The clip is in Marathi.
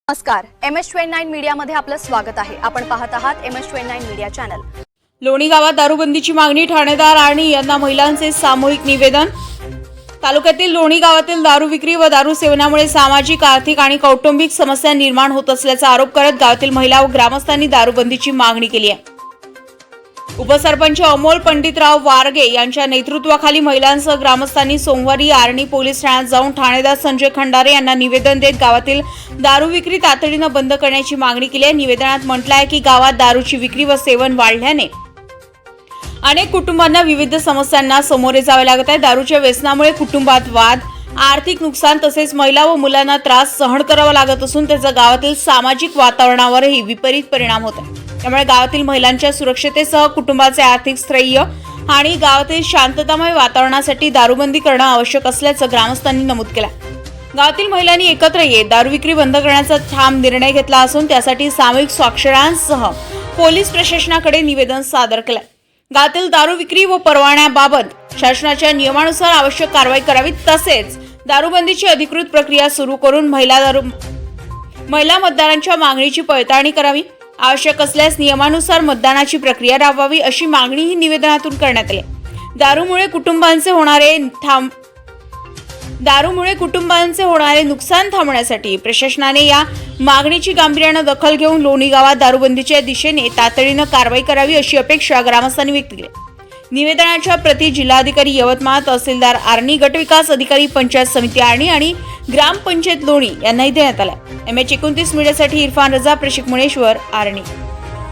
नमस्कार, MS29 मीडियामध्ये आपलं स्वागत आहे। आपण पाहत आहात MS29 मीडिया चॅनल। लोणी गावात दारूबंदीची मागणी, ठाणेदार आणि यांना महिलांचे सामूहिक निवेदन। तालुक्यातील लोणी गावातील दारू विक्री व दारू सेवनामुळे सामाजिक, आर्थिक आणि कौटुंबिक समस्या निर्माण होत असल्याचा आरोप करत गावातील महिला व ग्रामस्थांनी दारूबंदीची मागणी केली आहे। उपसरपंच अमोल पंडितराव वारगे यांच्या नेतृत्वाखाली महिलांसह ग्रामस्थांनी सोमवारी आर्णी पोलीस ठाण्यात जाऊन ठाणेदार संजय खंडारे यांना निवेदन देत गावातील दारू विक्री तातडीने बंद करण्याची मागणी केली आहे। निवेदनात म्हटलं आहे की गावात दारूची विक्री व सेवन वाढल्याने अनेक कुटुंबांना विविध समस्यांना सामोरे जावे लागत आहे। दारूच्या व्यसनामुळे कुटुंबात वाद, आर्थिक नुकसान तसेच महिला व मुलांना त्रास सहन करावा लागत असून त्याचा गावातील सामाजिक वातावरणावरही विपरीत परिणाम होत आहे। त्यामुळे गावातील महिलांच्या सुरक्षतेसह कुटुंबाचे आर्थिक स्थैर्य आणि गावातील शांततामय वातावरणासाठी दारूबंदी करणं आवश्यक असल्याचं ग्रामस्थांनी नमूद केलं। गावातील महिलांनी एकत्र येत दारू विक्री बंद करण्याचा ठाम निर्णय घेतला असून त्यासाठी सामूहिक स्वाक्षऱ्यांसह पोलीस प्रशासनाकडे निवेदन सादर केलं। गावातील दारू विक्री व परवान्याबाबत शासनाच्या नियमानुसार आवश्यक कारवाई करावी तसेच दारूबंदीची अधिकृत प्रक्रिया सुरू करून महिला मतदारांच्या मागणीची पडताळणी करावी। आवश्यक असल्यास नियमानुसार मतदानाची प्रक्रिया राबवावी अशी मागणीही निवेदनातून करण्यात आली। दारूमुळे कुटुंबांचे होणारे नुकसान थांबवण्यासाठी प्रशासनाने या मागणीची गांभीर्याने दखल घेऊन लोणी गावात दारूबंदीच्या दिशेने तातडीने कारवाई करावी अशी अपेक्षा ग्रामस्थांनी व्यक्त केली। निवेदनाच्या प्रति जिल्हाधिकारी यवतमाळ, तहसीलदार आर्णी, गटविकास अधिकारी पंचायत समिती आर्णी आणि ग्रामपंचायत लोणी यांनाही देण्यात आला। MS29 मीडियासाठी इरफान रजा, प्रशिक मुनेश्वर, आर्णी।